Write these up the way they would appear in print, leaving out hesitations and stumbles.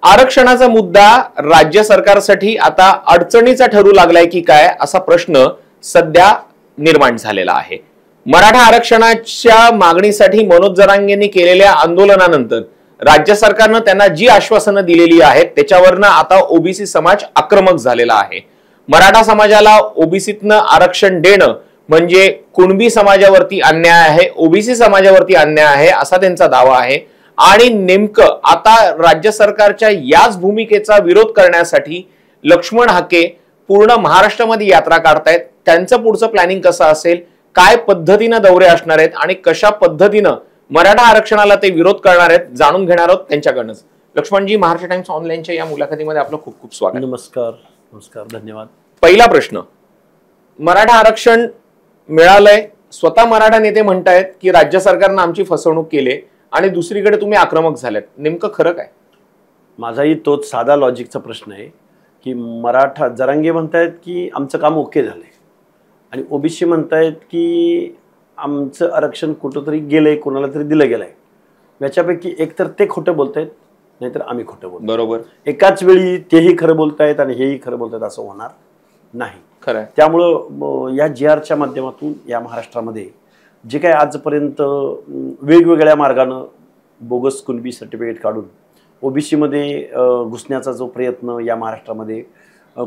आरक्षणाचा मुद्दा राज्य सरकारसाठी आता अडचणीचा ठरू लागलाय की काय असा प्रश्न सध्या निर्माण झालेला आहे। मराठा आरक्षणाच्या मागणीसाठी मनोज जरांगेंनी केलेल्या आंदोलनानंतर राज्य सरकारनं त्यांना जी आश्वासनं दिलेली आहेत त्याच्यावरनं आता ओबीसी समाज आक्रमक झालेला आहे। मराठा समाजाला ओबीसीतनं आरक्षण देणं म्हणजे कुणबी समाजावरती अन्याय आहे, ओबीसी समाजावरती अन्याय आहे असा त्यांचा दावा आहे। आणि नेमकं आता राज्य सरकारच्या याच भूमिकेचा विरोध करण्यासाठी लक्ष्मण हाके पूर्ण महाराष्ट्रामध्ये यात्रा काढतायत। त्यांचं पुढचं प्लॅनिंग कसं असेल, काय पद्धतीने दौरे असणार आहेत आणि कशा पद्धतीने मराठा आरक्षणाला ते विरोध करणार आहेत जाणून घेणार आहोत त्यांच्याकडूनच। लक्ष्मणजी, महाराष्ट्र टाइम्स ऑनलाईनच्या या मुलाखतीमध्ये आपलं खूप खूप स्वागत। नमस्कार। नमस्कार, धन्यवाद। पहिला प्रश्न, मराठा आरक्षण मिळालंय, स्वतः मराठा नेते म्हणतायत की राज्य सरकारने आमची फसवणूक केली आणि दुसरीकडे तुम्ही आक्रमक झालेत, नेमकं खरं काय? माझाही तोच साधा लॉजिकचा प्रश्न आहे की मराठा जरांगे म्हणतायत की आमचं काम ओके झालंय आणि ओबीसी म्हणतायत की आमचं आरक्षण कुठंतरी गेलंय, कोणाला तरी दिलं गेलंय। याच्यापैकी एकतर ते खोटं बोलतायत नाहीतर आम्ही खोटं बोलतो। बरोबर, एकाच वेळी तेही खरं बोलतायत आणि हेही खरं बोलतायत असं होणार नाही। खरं। त्यामुळं या GRच्या माध्यमातून या महाराष्ट्रामध्ये जे काही आजपर्यंत वेगवेगळ्या मार्गानं बोगस कुणबी सर्टिफिकेट काढून ओबीसी मध्ये घुसण्याचा जो प्रयत्न या महाराष्ट्रामध्ये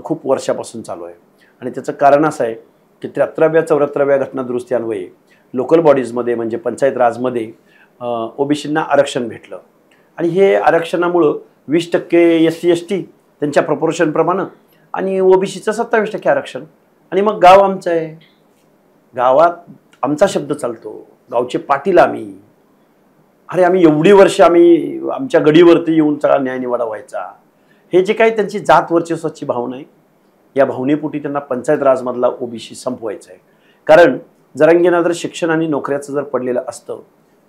खूप वर्षापासून चालू आहे आणि त्याचं कारण असं आहे की 73व्या 74व्या घटना दुरुस्ती अन्वये लोकल बॉडीजमध्ये म्हणजे पंचायत राजमध्ये ओबीसींना आरक्षण भेटलं आणि हे आरक्षणामुळं 20% SC ST त्यांच्या प्रपोर्शनप्रमाणे आणि ओबीसीचं 27% आरक्षण आणि मग गाव आमचं आहे, गावात आमचा शब्द चालतो, गावचे पाटील आम्ही। अरे आम्ही एवढी वर्ष आम्ही आमच्या गडीवरती येऊन सगळा न्यायनिवाडा व्हायचा। हे जे काही त्यांची जात वर्चस्वाची भावना आहे या भावनेपोटी त्यांना पंचायत राजमधला ओबीसी संपवायचा आहे। कारण जरांगेंना जर शिक्षण आणि नोकऱ्याचं जर पडलेलं असतं,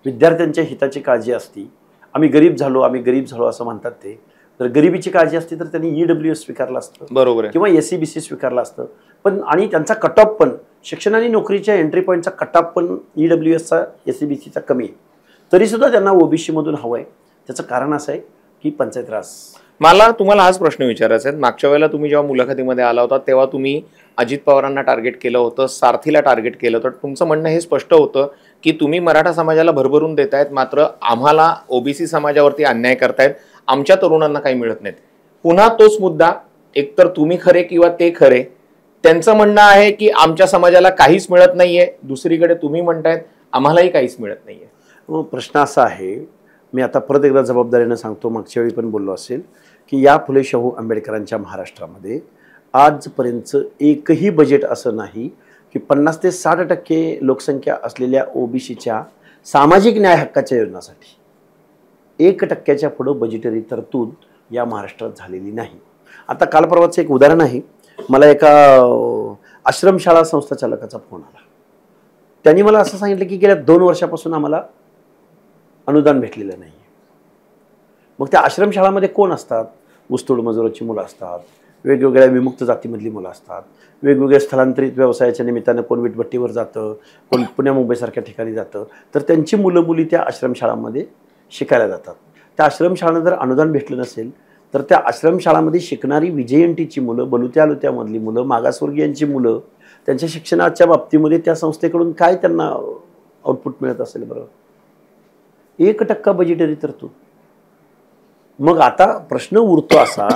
विद्यार्थ्यांच्या हिताची काळजी असती, आम्ही गरीब झालो असं म्हणतात ते, तर गरिबीची काळजी असती तर त्यांनी EWS स्वीकारलं असतं, बरोबर, किंवा SCBC स्वीकारलं असतं। पण आणि त्यांचा कटऑफ पण शिक्षण आणि नोकरीच्या एंट्री पॉईंटचा कटऑफ पण EWSचा SCBCचा कमी आहे, तरी सुद्धा त्यांना ओबीसी मधून हवंय। त्याचं कारण असं आहे की पंचायत राज। मला तुम्हाला हाच प्रश्न विचारायचा आहे। मागच्या वेळेला तुम्ही जेव्हा मुलाखतीमध्ये आला होता तेव्हा तुम्ही अजित पवारांना टार्गेट केलं होतं, सारथीला टार्गेट केलं होतं। तुमचं म्हणणं हे स्पष्ट होतं की तुम्ही मराठा समाजाला भरभरून देतायत, मात्र आम्हाला ओबीसी समाजावरती अन्याय करतायत, आमच्या तरुणांना काही मिळत नाहीत। पुन्हा तोच मुद्दा, एकतर तुम्ही खरे किंवा ते खरे। त्यांचं म्हणणं आहे की आमच्या समाजाला काहीच मिळत नाहीये, दुसरीकडे तुम्ही म्हणतायत आम्हालाही काहीच मिळत नाहीये। प्रश्न असा आहे, मी आता परत एकदा जबाबदारीने सांगतो, मागच्या वेळी पण बोललो असेल की या फुले शाहू आंबेडकरांच्या महाराष्ट्रामध्ये आजपर्यंत एकही बजेट असं नाही की 50 ते 60% लोकसंख्या असलेल्या ओबीसीच्या सामाजिक न्याय हक्काच्या योजनासाठी 1% पुढं बजेटरी तरतूद या महाराष्ट्रात झालेली नाही। आता काल परवाचं एक उदाहरण आहे, मला एका आश्रमशाळा संस्था चालकाचा फोन आला। त्यांनी मला असं सांगितलं की गेल्या 2 वर्षापासून आम्हाला अनुदान भेटलेलं नाही। मग त्या आश्रमशाळामध्ये कोण असतात? ऊसतोड मजुराची मुलं असतात, वेगवेगळ्या विमुक्त जातीमधली मुलं असतात, वेगवेगळ्या स्थलांतरित व्यवसायाच्या निमित्तानं कोण विटभट्टीवर जातं, कोण पुण्या मुंबईसारख्या ठिकाणी जातं, तर त्यांची मुलं मुली त्या आश्रमशाळांमध्ये शिकायला जातात। त्या आश्रमशाळांना जर अनुदान भेटलं नसेल तर त्या आश्रमशाळांमध्ये शिकणारी विजयंतीची मुलं, बलुत्या लुत्यामधली मुलं, मागासवर्गीयांची मुलं, त्यांच्या शिक्षणाच्या बाबतीमध्ये त्या संस्थेकडून काय त्यांना आउटपुट मिळत असेल बरं? 1% बजेटरी तरतूद। मग आता प्रश्न उरतो असा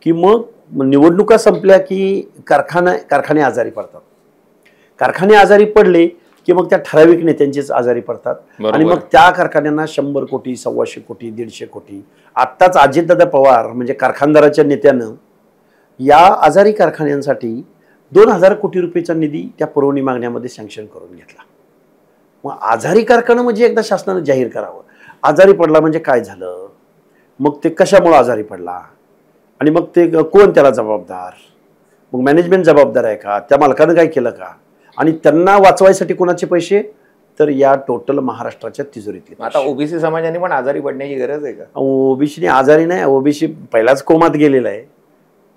की मग निवडणुका संपल्या की कारखाने आजारी पडतात, कारखाने आजारी पडले की मग त्या ठराविक नेत्यांचेच आजारी पडतात आणि मग त्या कारखान्यांना 100 कोटी 125 कोटी 150 कोटी। आत्ताच अजितदादा पवार म्हणजे कारखानदाराच्या नेत्यानं या आजारी कारखान्यांसाठी 2000 कोटी रुपयेचा निधी त्या पुरवणी मागण्यामध्ये सँक्शन करून घेतला। मग आजारी कारखाना म्हणजे एकदा शासनानं जाहीर करावं, आजारी पडला म्हणजे काय झालं, मग ते कशामुळे आजारी पडला आणि मग ते कोण त्याला जबाबदार, मग मॅनेजमेंट जबाबदार आहे का, त्या मालकानं काय केलं का, आणि त्यांना वाचवायसाठी कोणाचे पैसे, तर या टोटल महाराष्ट्राच्या तिजोरीतले। आता ओबीसी समाजाने पण आजारी पडण्याची गरज आहे का? ओबीसीने आजारी नाही, ओबीसी पहिलाच कोमात गेलेला आहे।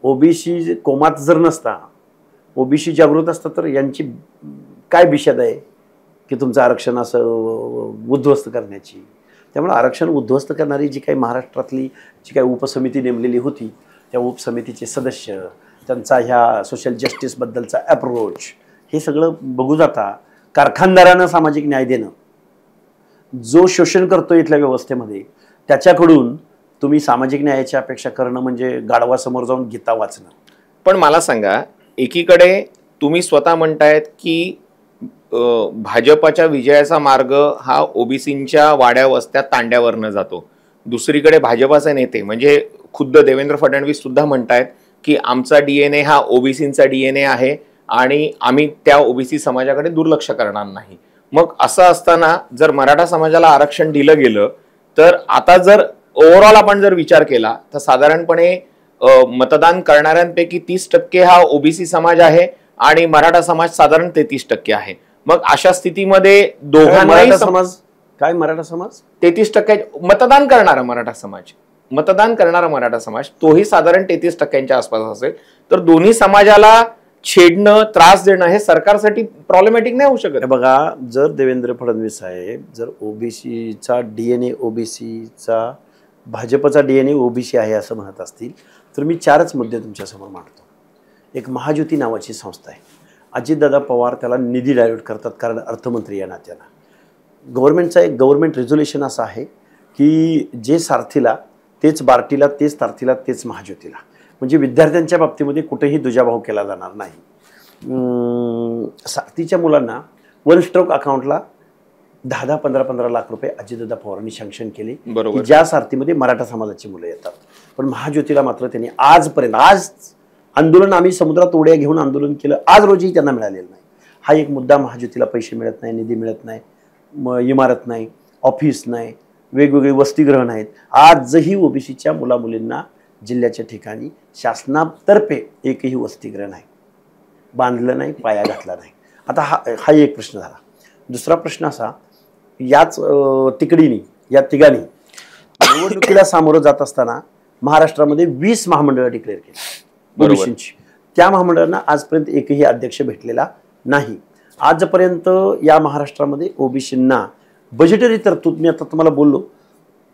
ओबीसी कोमात जर नसता, ओबीसी जागृत असता तर यांची काय बिशाद आहे की तुमचं आरक्षण असं उद्ध्वस्त करण्याची। त्यामुळे आरक्षण उद्ध्वस्त करणारी जी काही महाराष्ट्रातली जी काही उपसमिती नेमलेली होती, त्या उपसमितीचे सदस्य, त्यांचा ह्या सोशल जस्टिसबद्दलचा अप्रोच, हे सगळं बघू जाता कारखानदारांना सामाजिक न्याय देणं, जो शोषण करतो इथल्या व्यवस्थेमध्ये त्याच्याकडून तुम्ही सामाजिक न्यायाची अपेक्षा करणं म्हणजे गाढवासमोर जाऊन गीता वाचणं. पण मला सांगा, एकीकडे तुम्ही स्वतः म्हणतायत की भाजपाच्या विजयाचा मार्ग हा ओबीसींच्या वाड्या वस्त्या तांड्यावरनं जातो. दुसरीकडे भाजपाचे नेते म्हणजे खुद्द देवेंद्र फडणवीस सुद्धा म्हणतायत की आमचा डीएनए हा ओबीसींचा डीएनए आहे आणि आम्ही त्या ओबीसी समाजाकडे दुर्लक्ष करणार नाही. मग असं असताना जर मराठा समाजाला आरक्षण दिलं गेलं तर आता जर ओव्हरऑल आपण जर विचार केला तर साधारणपणे मतदान करणाऱ्यांपैकी 30% हा ओबीसी समाज आहे आणि मराठा समाज साधारण 33% आहे. मग अशा स्थितीमध्ये दोघांनाही समाज काय, मराठा समाज 33% मतदान करणारा मराठा समाज तोही साधारण 33% आसपास असेल, तर दोन्ही समाजाला छेडणं, त्रास देणं हे सरकारसाठी प्रॉब्लेमॅटिक नाही होऊ शकत. बघा, जर देवेंद्र फडणवीस साहेब जर ओबीसीचा डीएनए ओबीसीचा भाजपचा डीएनए ओबीसी आहे असं म्हणत असतील तर मी 4च मुद्दे तुमच्यासमोर मांडतो. एक महाज्योती नावाची संस्था आहे. अजितदादा पवार त्याला निधी डायव्हर्ट करतात कारण अर्थमंत्री या नात्यानं. गव्हर्नमेंट रेझोल्युशन असं आहे की जे सारथीला तेच बार्टीला, तेच तारथीला, तेच महाज्योतीला. म्हणजे विद्यार्थ्यांच्या बाबतीमध्ये कुठेही दुजाभाव केला जाणार नाही. सारथीच्या मुलांना 1 स्ट्रोक अकाउंटला 10-10, 15-15 लाख रुपये अजितदादा पवारांनी सँक्शन केले, की ज्या सारथीमध्ये मराठा समाजाची मुलं येतात. पण महाज्योतीला मात्र त्यांनी आजपर्यंत, आज आंदोलन आम्ही समुद्रात उड्या घेऊन आंदोलन केलं, आज रोजी त्यांना मिळालेलं नाही. हा एक मुद्दा. महाज्योतीला पैसे मिळत नाही, निधी मिळत नाही, इमारत नाही, ऑफिस नाही, वेगवेगळे वसतिगृह नाहीत. आजही ओबीसीच्या मुलामुलींना जिल्ह्याच्या ठिकाणी शासनातर्फे एकही वसतिगृह नाही, बांधलं नाही, पाया घातला नाही. आता हा एक प्रश्न झाला. दुसरा प्रश्न असा, याच या तिघांनी निवडणुकीला सामोरं जात असताना महाराष्ट्रामध्ये 20 महामंडळं डिक्लेअर केली ओबीसींची. त्या महामंडळांना आजपर्यंत एकही अध्यक्ष भेटलेला नाही. आजपर्यंत या महाराष्ट्रामध्ये ओबीसींना बजेटरी तरतूद, मी आता तुम्हाला बोललो,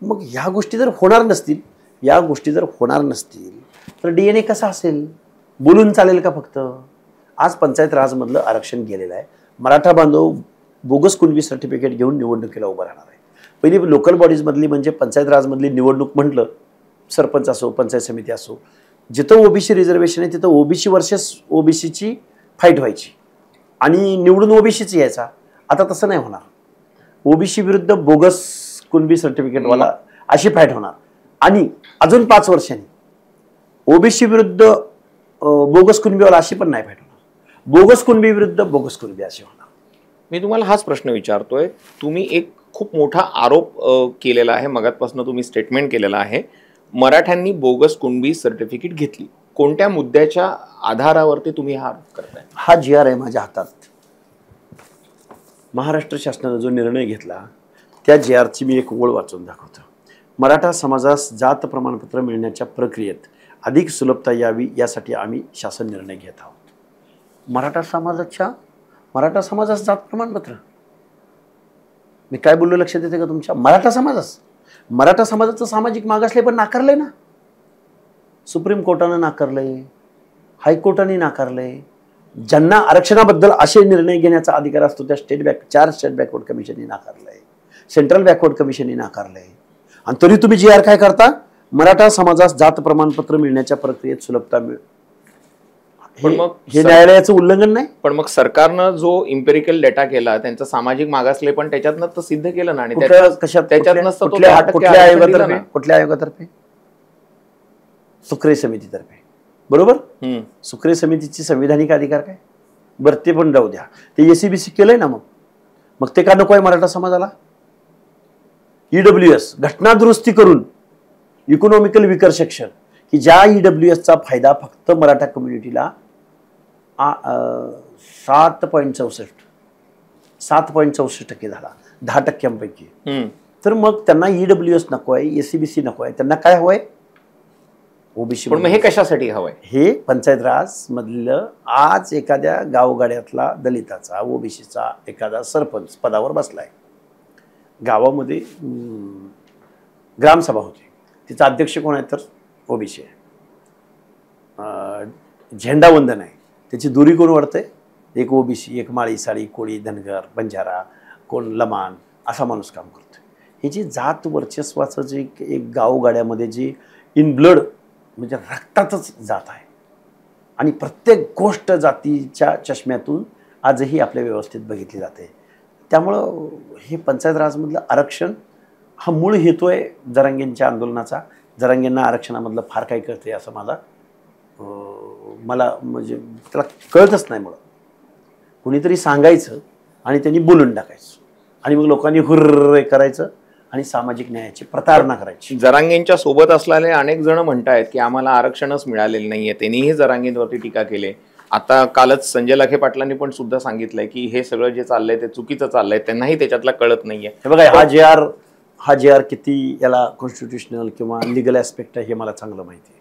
मग ह्या गोष्टी जर होणार नसतील तर डीएनए कसा असेल? बोलून चालेल का फक्त? आज पंचायत राजमधलं आरक्षण गेलेलं आहे. मराठा बांधव बोगस कुणबी सर्टिफिकेट घेऊन निवडणुकीला उभं राहणार आहे. पहिली लोकल बॉडीजमधली म्हणजे पंचायत राजमधली निवडणूक म्हटलं, सरपंच असो, पंचायत समिती असो, जिथं ओबीसी रिझर्वेशन आहे तिथं ओबीसी वर्सेस ओबीसीची फाईट व्हायची आणि निवडून ओबीसीची यायचा. आता तसं नाही होणार. ओबीसी विरुद्ध बोगस कुणबी सर्टिफिकेटवाला अशी फाईट होणार आणि अजून 5 वर्षांनी ओबीसी विरुद्ध बोगस कुणबीवाला अशी पण नाही फाईट होणार. बोगस कुणबी विरुद्ध बोगस कुणबी अशी होणार. मी तुम्हाला हाच प्रश्न विचारतोय. तुम्ही एक खूप मोठा आरोप केलेला आहे, मगातपासून तुम्ही स्टेटमेंट केलेला आहे, मराठ्यांनी बोगस कुणबी सर्टिफिकेट घेतली. कोणत्या मुद्द्याच्या आधारावरती तुम्ही हा आरोप करताय? हा GR आहे माझ्या हातात. महाराष्ट्र शासनाने जो निर्णय घेतला त्या GRची मी एक ओळ वाचून दाखवतो. मराठा समाजास जात प्रमाणपत्र मिळण्याच्या प्रक्रियेत अधिक सुलभता यावी यासाठी आम्ही शासन निर्णय घेत आहोत. मराठा समाजास जात प्रमाणपत्र, मी काय बोललो लक्षात येते का तुमच्या? मराठा समाजाचं सामाजिक मागासले पण नाकारलंय ना. सुप्रीम कोर्टानं नाकारलंय, हायकोर्टाने नाकारलंय. ज्यांना आरक्षणाबद्दल असे निर्णय घेण्याचा अधिकार असतो त्या 4 स्टेट बॅकवर्ड कमिशनने नाकारलंय, सेंट्रल बॅकवर्ड कमिशनने नाकारलंय. आणि तरी तुम्ही GR काय करता? मराठा समाजास जात प्रमाणपत्र मिळण्याच्या प्रक्रियेत सुलभता पण मग हे न्यायालयाचं उल्लंघन नाही? पण मग सरकारनं जो इम्पेरिकल डेटा केला त्यांचा सामाजिक मागासले पण त्याच्यातनं तर सिद्ध केलं ना. आणि कुठल्या आयोगातर्फे? सुक्रे समितीतर्फे. बरोबर. सुक्रे समितीची संविधानिक अधिकार काय? बरं ते पण जाऊ द्या. ते SCBC केलंय ना. मग ते का नको आहे मराठा समाजाला? EWS घटना दुरुस्ती करून इकॉनॉमिकल विकर सेक्शन, की ज्या EWSचा फायदा फक्त मराठा कम्युनिटीला 7.64% झाला 10%पैकी. तर मग त्यांना EWS नको आहे, SCBC नको आहे, त्यांना काय हवंय? ओबीसी. पण मग हे कशासाठी हवंय? हे पंचायत राज मधलं आज एखाद्या गावगाड्यातला दलिताचा ओबीसीचा एखादा सरपंच पदावर बसलाय गावामध्ये ग्रामसभा होती, तिचा अध्यक्ष कोण आहे तर ओबीसी आहे. झेंडावंदन आहे, त्याची दुरी कोण वाढतंय, एक ओबीसी, एक माळी साळी कोळी धनगर बंजारा कोण लमाण असा माणूस काम करतोय. हे जे जात वर्चस्वाचं जे एक गावगाड्यामध्ये जे इन ब्लड म्हणजे रक्तातच जात आहे आणि प्रत्येक गोष्ट जातीच्या चष्म्यातून आजही आपल्या व्यवस्थेत बघितली जाते. त्यामुळं हे पंचायत राजमधलं आरक्षण हा मूळ हेतू आहे जरांगेंच्या आंदोलनाचा. जरांगेंना आरक्षणामधलं फार काही कळते असं मला म्हणजे त्याला कळतच नाही. मला कुणीतरी सांगायचं आणि त्यांनी बोलून टाकायचं आणि मग लोकांनी हुर्र करायचं आणि सामाजिक न्यायाची प्रतारणा करायची. जरांगेंच्या सोबत असलेले अनेक जण म्हणतायत की आम्हाला आरक्षणच मिळालेलं नाहीये. त्यांनीही जरांगेंवरती टीका केली. आता कालच संजय लखे पाटलांनी पण सुद्धा सांगितलंय की हे सगळं जे चाललंय ते चुकीचं चाललंय, त्यांनाही त्याच्यातला कळत नाहीये. हे बघा, हा जे आर किती याला कॉन्स्टिट्युशनल किंवा लिगल ॲस्पेक्ट आहे हे मला चांगलं माहिती आहे.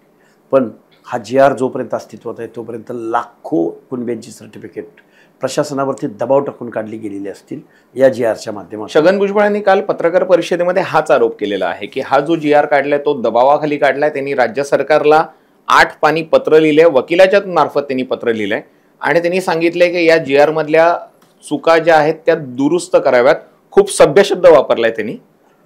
पण हा जे आर जोपर्यंत अस्तित्वात आहे तोपर्यंत लाखो कुणब्यांची सर्टिफिकेट प्रशासनावरती दबाव टाकून काढली गेलेली असतील या जी आरच्या माध्यमातून. छगन भुजबळांनी काल पत्रकार परिषदेमध्ये हाच आरोप केलेला आहे की हा जो जी आर काढलाय तो दबावाखाली काढलाय. त्यांनी राज्य सरकारला 8 पानी पत्र लिहिले, वकिलाच्या मार्फत त्यांनी पत्र लिहिलंय आणि त्यांनी सांगितलंय की या जी आर मधल्या चुका ज्या आहेत त्या दुरुस्त कराव्यात. खूप सभ्य शब्द वापरलाय त्यांनी,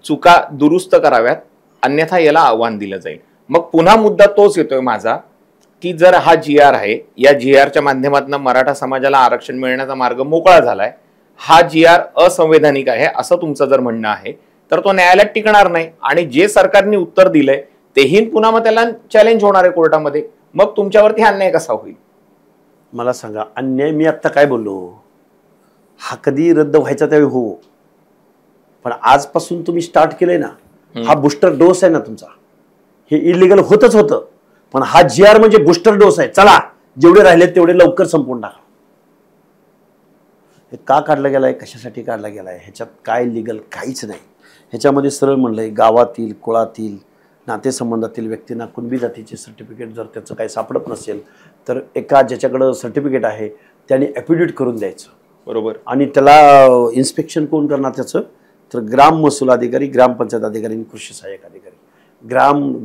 चुका दुरुस्त कराव्यात, अन्यथा याला आव्हान दिलं जाईल. मग पुन्हा मुद्दा तोच येतोय माझा की जर हा जी आर आहे, या जी आरच्या माध्यमातून मराठा समाजाला आरक्षण मिळण्याचा मार्ग मोकळा झालाय, हा जी आर असंवैधानिक आहे असं तुमचं जर म्हणणं आहे तर तो न्यायालयात टिकणार नाही आणि जे सरकारने उत्तर दिलंय तेही पुन्हा मग त्याला चॅलेंज होणार आहे कोर्टामध्ये. मग तुमच्यावरती अन्याय कसा होईल? मला सांगा, अन्याय मी आत्ता काय बोललो, हा कधी रद्द व्हायचा त्यावेळी हो, पण आजपासून तुम्ही स्टार्ट केलंय ना, हा बूस्टर डोस आहे ना तुमचा, हे इलिगल होतच होतं. पण हा जी आर म्हणजे बूस्टर डोस आहे. चला, जेवढे राहिले तेवढे लवकर संपवून टाका. हे का काढला गेलाय, कशासाठी काढला गेलाय, ह्याच्यात काय लिगल काहीच नाही. ह्याच्यामध्ये सरळ म्हणलंय गावातील कुळातील नातेसंबंधातील व्यक्तींना कुणबी जातीचे सर्टिफिकेट जर त्याचं काही सापडत नसेल तर एका ज्याच्याकडं सर्टिफिकेट आहे त्याने ॲफिडेविट करून द्यायचं. बरोबर. आणि त्याला इन्स्पेक्शन कोण करणार त्याचं तर ग्राम महसूल अधिकारी, ग्रामपंचायत अधिकारी आणि कृषी सहाय्यक अधिकारी,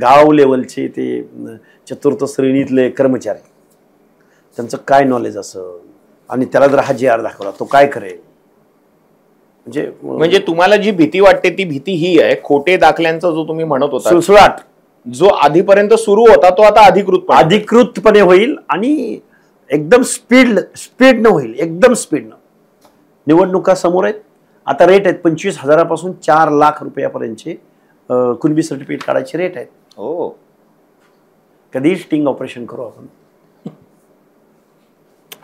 गाव लेवलचे ते चतुर्थ श्रेणीतले कर्मचारी, त्यांचं काय नॉलेज असं आणि त्याला जर हा जी आर दाखवला तो काय करेल. म्हणजे तुम्हाला जी भीती वाटते ती भीती ही आहे, खोटे दाखल्यांचा जो तुम्ही म्हणत होता सुळसुळाट जो आधीपर्यंत सुरू होता तो आता अधिकृतपणे होईल आणि एकदम स्पीडनं होईल, एकदम स्पीडनं. निवडणुका समोर आहेत, आता रेट आहेत 25,000 4 लाख रुपयापर्यंतचे कुणबी सर्टिफिकेट काढायचे रेट आहेत. हो, कधी स्टिंग ऑपरेशन करू आपण.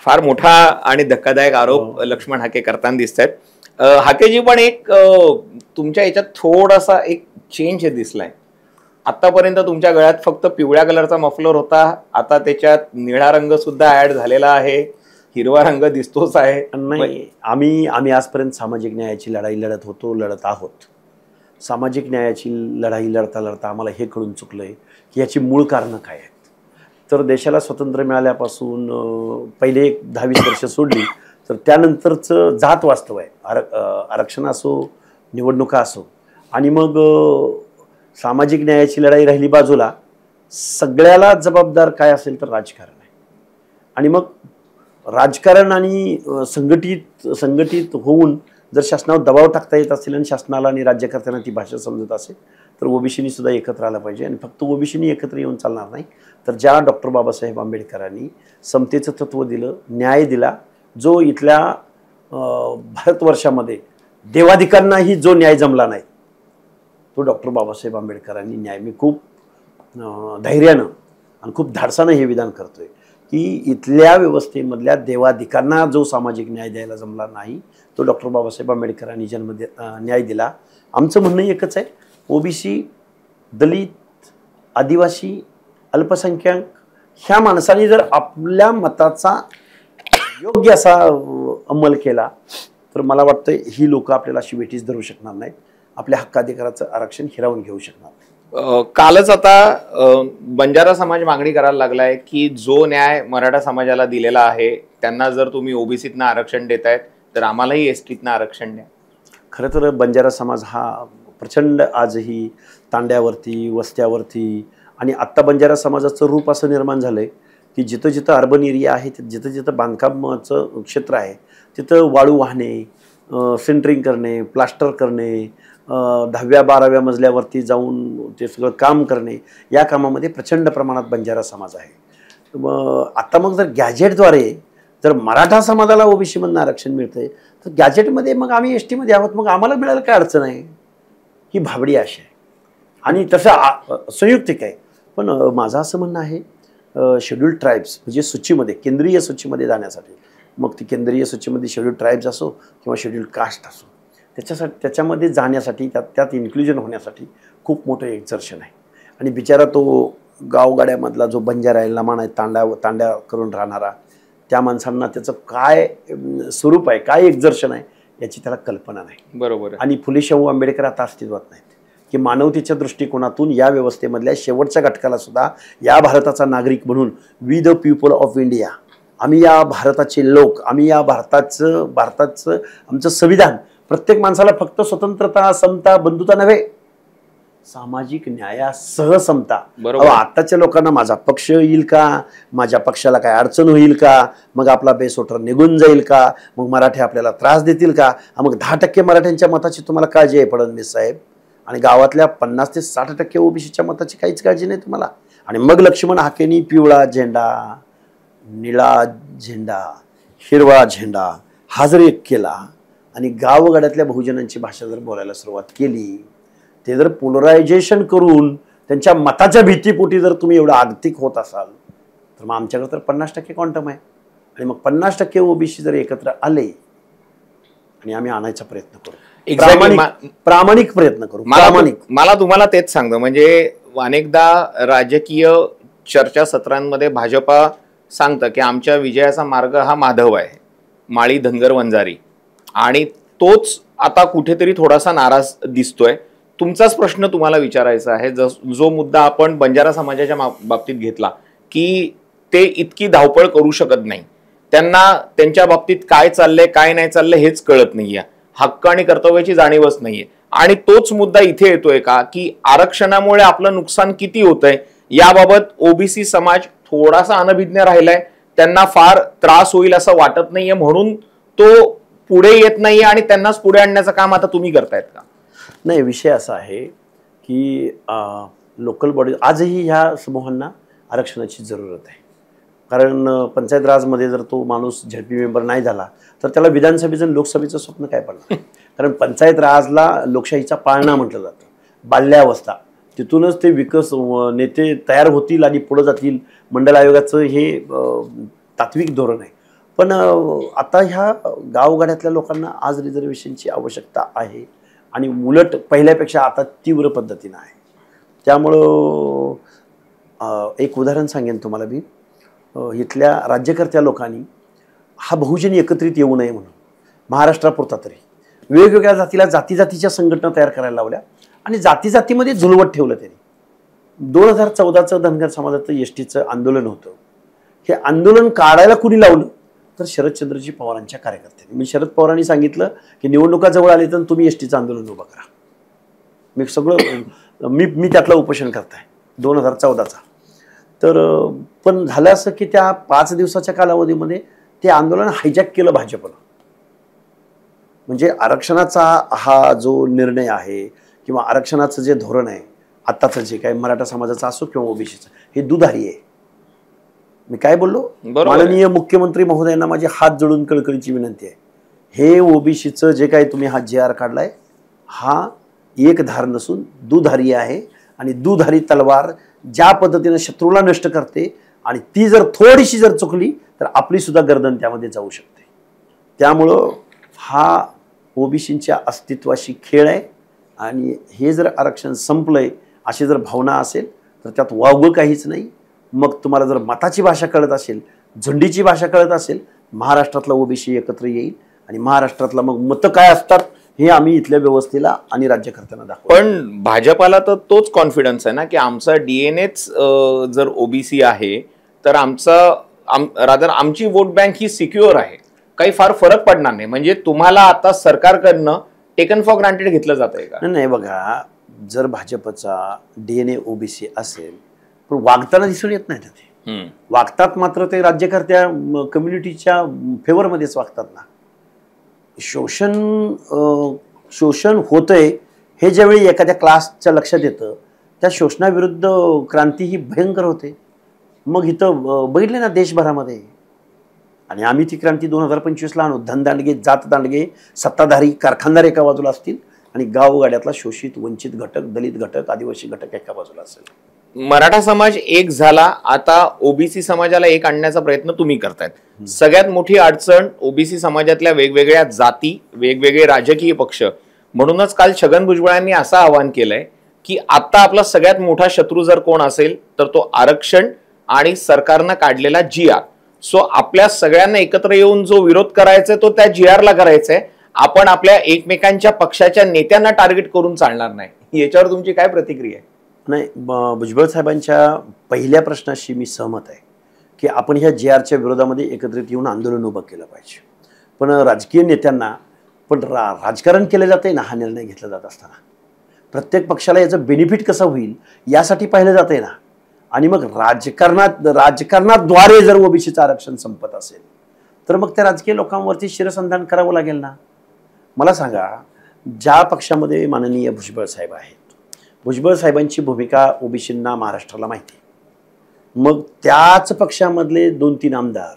फार मोठा आणि धक्कादायक आरोप लक्ष्मण हाके करताना दिसत आहेत. हाकेजी, पण एक तुमच्या याच्यात थोडासा एक चेंज दिसलाय. आतापर्यंत तुमच्या गळ्यात फक्त पिवळ्या कलरचा मफलर होता, आता त्याच्यात निळा रंग सुद्धा ऍड झालेला आहे, हिरवा रंग दिसतोच आहे. नाही, आम्ही आजपर्यंत सामाजिक न्यायाची लढाई लढत आहोत. सामाजिक न्यायाची लढाई लढता आम्हाला हे कळून चुकलंय की याची मूळ कारणं काय आहेत. तर देशाला स्वातंत्र्य मिळाल्यापासून पहिले 10-20 वर्ष सोडली तर त्यानंतरचं जात वास्तव आहे. आरक्षण असो, निवडणुका असो, आणि मग सामाजिक न्यायाची लढाई राहिली बाजूला, सगळ्याला जबाबदार काय असेल तर राजकारण आहे. आणि मग राजकारण आणि संघटित होऊन जर शासनावर दबाव टाकता येत असेल आणि शासनाला आणि राज्यकर्त्यांना ती भाषा समजत असेल तर ओबीसीनी सुद्धा एकत्र आलं पाहिजे. आणि फक्त ओबीसीनी एकत्र येऊन चालणार नाही, तर ज्या डॉक्टर बाबासाहेब आंबेडकरांनी समतेचं तत्व दिलं, न्याय दिला, जो इथल्या भारतवर्षामध्ये देवाधिकांनाही जो न्याय जमला नाही तो डॉक्टर बाबासाहेब आंबेडकरांनी न्याय. मी खूप धैर्यानं आणि खूप धाडसानं हे विधान करतोय की इथल्या व्यवस्थेमधल्या देवाधिकांना जो सामाजिक न्याय द्यायला जमला नाही तो डॉक्टर बाबासाहेब आंबेडकरांनी न्याय दिला. आमचं म्हणणं एकच आहे, ओबीसी, दलित, आदिवासी, अल्पसंख्याक ह्या माणसांनी जर आपल्या मताचा योग्य असा अंमल केला तर मला वाटतं ही लोक आपल्याला अशी वेठीस धरू शकणार नाहीत, आपल्या हक्काधिकाराचं आरक्षण हिरावून घेऊ शकणार. कालच आता बंजारा समाज मागणी करायला लागलाय की जो न्याय मराठा समाजाला दिलेला आहे त्यांना जर तुम्ही ओबीसीतनं आरक्षण देतायत तर आम्हालाही एसटीतनं आरक्षण द्या. खरं तर बंजारा समाज हा प्रचंड आजही तांड्यावरती, वस्त्यावरती आणि आत्ता बंजारा समाजाचं रूप असं निर्माण झालं आहे की जिथं जिथं अर्बन एरिया आहे, जिथं जिथं बांधकामाचं क्षेत्र आहे, तिथं वाळू वाहणे, सेंटरिंग करणे, प्लास्टर करणे, 10व्या-12व्या मजल्यावरती जाऊन ते सगळं काम करणे, या कामामध्ये प्रचंड प्रमाणात बंजारा समाज आहे. आता मग जर गॅजेटद्वारे जर मराठा समाजाला ओबीसीमधून आरक्षण मिळतंय तर गॅजेटमध्ये मग आम्ही एस टीमध्ये आहोत, मग आम्हाला मिळायला काय अडचण आहे? ही भाबडी आशा आहे आणि तसं संयुक्तिक आहे. पण माझं असं म्हणणं आहे शेड्यूल्ड ट्राईब्स म्हणजे सूचीमध्ये, केंद्रीय सूचीमध्ये जाण्यासाठी, मग ती केंद्रीय सूचीमध्ये शेड्यूल्ड ट्राईब्स असो किंवा शेड्यूल्ड कास्ट असो, त्याच्यामध्ये जाण्यासाठी त्यात इन्क्लुजन होण्यासाठी खूप मोठं एक्झर्शन आहे. आणि बिचारा तो गावगाड्यामधला जो बंजारा आहे, लमाण आहे, तांड्या करून राहणारा, त्या माणसांना त्याचं काय स्वरूप आहे, काय एक्झर्शन आहे याची त्याला कल्पना नाही. बरोबर. आणि फुले शाहू आंबेडकर आता अस्तित्वात नाहीत की मानवतेच्या दृष्टिकोनातून या व्यवस्थेमधल्या शेवटच्या घटकाला सुद्धा या भारताचा नागरिक म्हणून, we the people of India, आम्ही या भारताचे लोक, आम्ही या भारताचं आमचं संविधान प्रत्येक माणसाला फक्त स्वतंत्रता, समता, बंधुता नव्हे, सामाजिक न्यायासह समता. आताच्या लोकांना माझा पक्ष येईल का, माझ्या पक्षाला काय अडचण होईल का, मग आपला बेसोटर निघून जाईल का, मग मराठी आपल्याला त्रास देतील का, मग 10% मराठ्यांच्या मताची तुम्हाला काळजी आहे फडणवीस साहेब, आणि गावातल्या 50 ते 60% ओबीसीच्या मताची काहीच काळजी नाही तुम्हाला. आणि मग लक्ष्मण हाकेनी पिवळा झेंडा, निळा झेंडा, हिरवा झेंडा हा जर एक केला आणि गावगाड्यातल्या बहुजनांची भाषा जर बोलायला सुरुवात केली, ते जर पोलरायझेशन करून त्यांच्या मताच्या भीतीपोटी जर तुम्ही एवढं आगतिक होत असाल तर मग आमच्याकडे तर 50% क्वांटम आहे. आणि मग 50% ओबीसी जर एकत्र आले आणि आम्ही आणायचा प्रयत्न करू, प्रामाणिक प्रयत्न करू. मला तुम्हाला तेच सांगतो, म्हणजे अनेकदा राजकीय चर्चासत्रांमध्ये भाजपा सांगतं की आमच्या विजयाचा मार्ग हा माधव आहे, माळी, धनगर, वंजारी, आणि तोच आता कुठेतरी थोडासा नाराज दिसतोय. तुमचाच प्रश्न तुम्हाला विचारायचा आहे, जो मुद्दा आपण बंजारा समाजाच्या बाबतीत घेतला की ते इतकी धावपळ करू शकत नाही, त्यांना त्यांच्या बाबतीत काय चाललंय काय नाही चाललंय हेच कळत नाहीये, हक्क आणि कर्तव्याची जाणीवच नाहीये. आणि तोच मुद्दा इथे येतोय का की आरक्षणामुळे आपलं नुकसान किती होतंय याबाबत ओबीसी समाज थोडासा अनभिज्ञ राहिलाय, त्यांना फार त्रास होईल असं वाटत नाहीये, म्हणून तो पुढे येत नाहीये आणि त्यांनाच पुढे आणण्याचं काम आता तुम्ही करतायत का? नाही, विषय असा आहे की लोकल बॉडी आजही ह्या समूहांना आरक्षणाची जरूरत आहे. कारण पंचायत राजमध्ये जर तो माणूस झडपी मेंबर नाही झाला तर त्याला विधानसभेचं लोकसभेचं स्वप्न काय पडणार? कारण पंचायत राजला लोकशाहीचा पाळणा म्हटलं जातं, बाल्यावस्था, तिथूनच ते नेते तयार होतील आणि पुढे जातील. मंडल आयोगाचं हे तात्विक धोरण आहे. पण आता ह्या गावगाड्यातल्या लोकांना आज रिझर्वेशनची आवश्यकता आहे आणि उलट पहिल्यापेक्षा आता तीव्र पद्धतीनं आहे. त्यामुळं एक उदाहरण सांगेन तुम्हाला मी, इथल्या राज्यकर्त्या लोकांनी हा बहुजन एकत्रित येऊ नये म्हणून महाराष्ट्रापुरता तरी वेगवेगळ्या जातीला जातीच्या संघटना तयार करायला लावल्या आणि जातीमध्ये झुलवत ठेवलं त्यांनी. 2014चं धनगर समाजाचं एसटीचं आंदोलन होतं, हे आंदोलन काढायला कुणी लावलं तर शरदचंद्रजी पवारांच्या कार्यकर्त्यांनी. मी शरद पवारांनी सांगितलं की निवडणुका जवळ आले तर तुम्ही एसटीचं आंदोलन उभं करा. मी त्यातलं उपोषण करताय 2014चा. तर पण झालं असं की त्या 5 दिवसाच्या कालावधीमध्ये ते आंदोलन हायजॅक केलं भाजपनं. म्हणजे आरक्षणाचा हा जो निर्णय आहे किंवा आरक्षणाचं जे धोरण आहे आत्ताचं, जे काय मराठा समाजाचं असो किंवा ओबीसीचं, हे दुधारी आहे. मी काय बोललो? माननीय मुख्यमंत्री महोदयांना माझी हात जोडून कळकळीची विनंती आहे, हे ओबीसीचं जे काय तुम्ही हा JR काढलाय हा एक धार नसून दुधारी आहे. आणि दुधारी तलवार ज्या पद्धतीने शत्रूला नष्ट करते आणि ती जर थोडीशी जर चुकली तर आपली सुद्धा गर्दन त्यामध्ये जाऊ शकते. त्यामुळं हा ओबीसींच्या अस्तित्वाशी खेळ आहे. आणि हे जर आरक्षण संपलंय अशी जर भावना असेल तर त्यात वावगं काहीच नाही. मग तुम्हाला जर मताची भाषा कळत असेल, झुंडीची भाषा कळत असेल, महाराष्ट्रातला ओबीसी एकत्र येईल आणि महाराष्ट्रातला मग मतं काय असतात हे आम्ही इथल्या व्यवस्थेला आणि राज्यकर्त्यांना दाखवू. पण भाजपाला तर तोच कॉन्फिडन्स आहे ना की आमचा DNAच जर ओबीसी आहे तर आमची वोट बँक ही सिक्युअर आहे, काही फार फरक पडणार नाही. म्हणजे तुम्हाला आता सरकारकडनं टेकन फॉर ग्रांटेड घेतलं जातंय का? नाही बघा, जर भाजपचा DNA OBC असेल पण वागताना दिसून येत नाही ते. वागतात मात्र ते राज्यकर्त्या कम्युनिटीच्या फेवरमध्येच वागतात ना. शोषण होतंय हे ज्यावेळी एखाद्या क्लासच्या लक्षात येतं, त्या शोषणाविरुद्ध क्रांती ही भयंकर होते. मग इथं बघितले ना देशभरामध्ये, आणि आम्ही ती क्रांती 2025ला आणू. धनदांडगे, जात दांडगे, सत्ताधारी, कारखानदार एका बाजूला असतील आणि गावगाड्यातला शोषित, वंचित घटक, दलित घटक, आदिवासी घटक एका बाजूला असेल. मराठा समाज एक झाला, आता ओबीसी समाजाला एक आणण्याचा प्रयत्न तुम्ही करतायत. सगळ्यात मोठी अडचण ओबीसी समाजातल्या वेगवेगळ्या जाती, वेगवेगळे राजकीय पक्ष. म्हणूनच काल छगन भुजबळांनी असं आवाहन केलंय की आता आपला सगळ्यात मोठा शत्रू जर कोण असेल तर तो आरक्षण आणि सरकारनं काढलेला GR. सो आपल्या सगळ्यांना एकत्र येऊन जो विरोध करायचा तो त्या GRला करायचा आहे. आपण आपल्या एकमेकांच्या पक्षाच्या नेत्यांना टार्गेट करून चालणार नाही. याच्यावर तुमची काय प्रतिक्रिया आहे? नाही, भुजबळ साहेबांच्या पहिल्या प्रश्नाशी मी सहमत आहे की आपण ह्या GRच्या विरोधामध्ये एकत्रित येऊन आंदोलन उभं केलं पाहिजे. पण राजकीय नेत्यांना पण राजकारण केलं जातंय ना, हा निर्णय घेतला जात असताना प्रत्येक पक्षाला याचं बेनिफिट कसं होईल यासाठी पाहिलं जातंय ना. आणि मग राजकारणाद्वारे जर ओबीसीचं आरक्षण संपत असेल तर मग त्या राजकीय लोकांवरती शिरसंधान करावं लागेल ना. मला सांगा, ज्या पक्षामध्ये माननीय भुजबळ साहेब आहेत, भुजबळ साहेबांची भूमिका ओबीसींना महाराष्ट्राला माहिती आहे. मग त्याच पक्षामधले 2-3 आमदार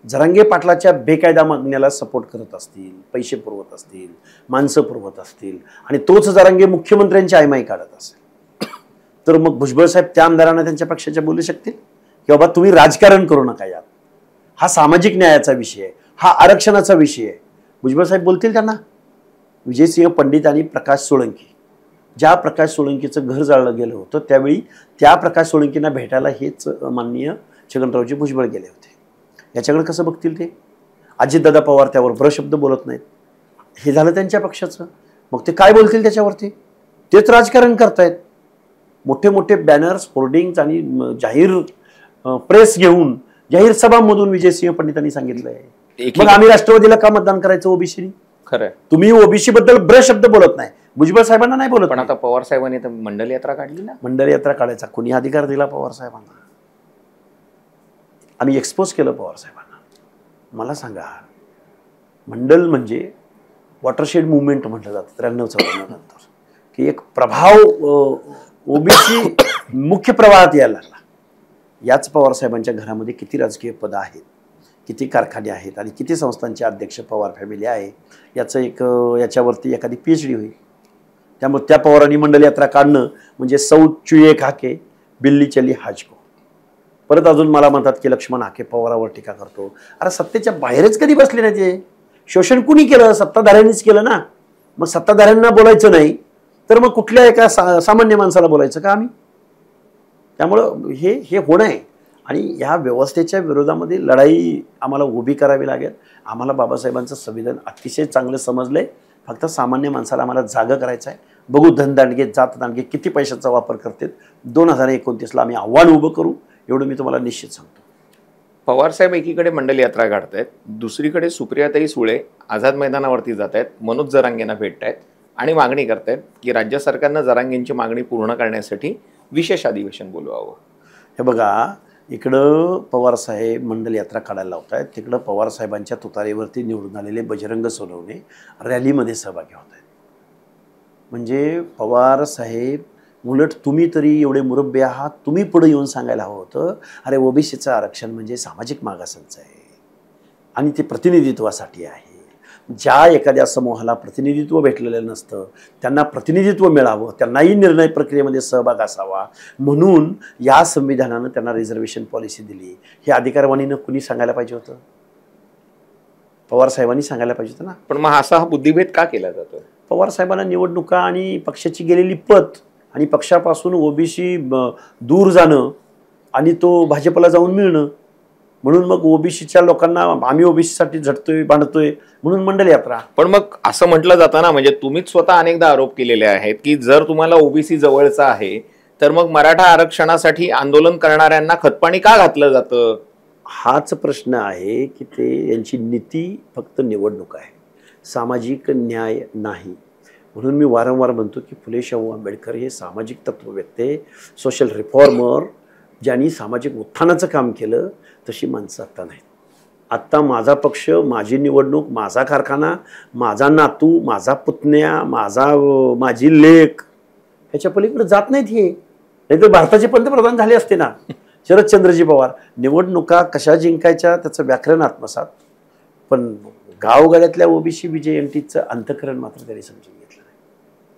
जरांगे पाटलाच्या बेकायदा मागण्याला सपोर्ट करत असतील, पैसे पुरवत असतील, माणसं पुरवत असतील आणि तोच जरांगे मुख्यमंत्र्यांची आयमाई काढत असेल, तर मग भुजबळ साहेब त्या आमदारांना त्यांच्या पक्षाच्या बोलू शकतील की बाबा तुम्ही राजकारण करू नका, यात हा सामाजिक न्यायाचा विषय आहे, हा आरक्षणाचा विषय आहे. भुजबळ साहेब बोलतील त्यांना? विजयसिंह पंडित आणि प्रकाश सोळंकी, ज्या प्रकाश सोळंकीचं घर जाळलं गेलं होतं त्यावेळी त्या प्रकाश सोळंकींना भेटायला हेच माननीय छगनरावजी भुजबळ गेले होते. याच्याकडे कसं बघतील ते? अजितदादा पवार त्यावर ब्रशब्द बोलत नाहीत. हे झालं त्यांच्या पक्षाचं. मग ते काय बोलतील त्याच्यावरती? तेच राजकारण करतायत. मोठे मोठे बॅनर्स, होर्डिंग्स आणि जाहीर प्रेस घेऊन जाहीर सभांमधून विजयसिंह पंडितांनी सांगितलंय. मग आम्ही राष्ट्रवादीला का मतदान करायचं ओबीसी? खरं, तुम्ही ओबीसी बद्दल ब्रशब्द बोलत नाही, भुजबळ साहेबांना नाही बोलत. पण आता पवार साहेबांनी तर मंडल यात्रा काढली ना. मंडल यात्रा काढायचा कोणी अधिकार दिला पवार साहेबांना? आम्ही एक्सपोज केलं पवार साहेबांना. मला सांगा, मंडल म्हणजे वॉटरशेड मुवमेंट म्हटलं जातं 93-94 नंतर, की एक प्रभाव ओबीसी मुख्य प्रवाहात यायला लागला. याच पवार साहेबांच्या घरामध्ये किती राजकीय पद आहेत, किती कारखाने आहेत आणि किती संस्थांचे अध्यक्ष पवार फॅमिली आहे याच्यावरती एखादी PhD होईल. त्यामुळे त्या पवारांनी मंडल यात्रा काढणं म्हणजे सौ चुये खाके बिल्ली चली हाजको. परत अजून मला म्हणतात की लक्ष्मण हाके पवारावर टीका करतो. अरे सत्तेच्या बाहेरच कधी बसले नाही ते. शोषण कुणी केलं? सत्ताधाऱ्यांनीच केलं ना. मग सत्ताधाऱ्यांना बोलायचं नाही तर मग कुठल्या एका सामान्य माणसाला बोलायचं का आम्ही? त्यामुळं हे होणं आहे. आणि ह्या व्यवस्थेच्या विरोधामध्ये लढाई आम्हाला उभी करावी लागेल. आम्हाला बाबासाहेबांचं संविधान अतिशय चांगलं समजलंय. फक्त सामान्य माणसाला आम्हाला जागं करायचं आहे. बघू धनदांडगे, जात दांडगे किती पैशाचा वापर करतात. 2029ला आम्ही आव्हान उभं करू, एवढं मी तुम्हाला निश्चित सांगतो. पवार साहेब एकीकडे मंडल यात्रा काढतायत, दुसरीकडे सुप्रियाताई सुळे आझाद मैदानावरती जात आहेत, मनोज जरांगेंना भेटतायत आणि मागणी करतायत की राज्य सरकारनं जरांगेंची मागणी पूर्ण करण्यासाठी विशेष अधिवेशन बोलवावं. हे बघा, इकडं पवारसाहेब मंडल यात्रा काढायला लावत आहेत, तिकडं पवारसाहेबांच्या तुतारीवरती निवडून आलेले बजरंग सोनवणे रॅलीमध्ये सहभागी होत आहेत. म्हणजे पवारसाहेब उलट तुम्ही तरी एवढे मुरब्बे आहात, तुम्ही पुढे येऊन सांगायला हवं होतं, अरे ओबीसीचं आरक्षण म्हणजे सामाजिक मागासांचं आहे आणि ते प्रतिनिधित्वासाठी आहे. ज्या एखाद्या समूहाला प्रतिनिधित्व भेटलेलं नसतं त्यांना प्रतिनिधित्व मिळावं, त्यांनाही निर्णय प्रक्रियेमध्ये सहभाग असावा म्हणून या संविधानानं त्यांना रिझर्वेशन पॉलिसी दिली. हे अधिकारवाणीनं कुणी सांगायला पाहिजे होतं? पवार साहेबांनी सांगायला पाहिजे होतं ना. पण मग असा हा बुद्धिभेद का केला जातो? पवार साहेबांना निवडणुका आणि पक्षाची गेलेली पत आणि पक्षापासून ओबीसी दूर जाणं आणि तो भाजपला जाऊन मिळणं, म्हणून मग ओबीसीच्या लोकांना आम्ही ओबीसीसाठी झटतोय भांडतोय म्हणून मंडल यात्रा. पण मग असं म्हटलं जातं ना, म्हणजे तुम्हीच स्वतः अनेकदा आरोप केलेले आहेत की जर तुम्हाला ओबीसी जवळचा आहे तर मग मराठा आरक्षणासाठी आंदोलन करणाऱ्यांना खतपाणी का घातलं जातं? हाच प्रश्न आहे की ते यांची नीती फक्त निवडणूक आहे. सामाजिक न्याय नाही. म्हणून मी वारंवार म्हणतो की फुले शाहू आंबेडकर हे सामाजिक तत्ववेत्ते, सोशल रिफॉर्मर, ज्यांनी सामाजिक उत्थानाचं काम केलं, तशी माणसं आत्ता नाहीत. आत्ता माझा पक्ष, माझी निवडणूक, माझा कारखाना, माझा नातू, माझा पुतण्या, माझी लेक ह्याच्या पलीकडे जात नाहीत. हे नाहीतर भारताचे पंतप्रधान झाले असते ना शरदचंद्रजी पवार. निवडणुका कशा जिंकायच्या त्याचं व्याकरण आत्मसात, पण गावगाड्यातल्या ओबीसी BJMTचं अंतकरण मात्र त्यांनी समजून घेतलं नाही.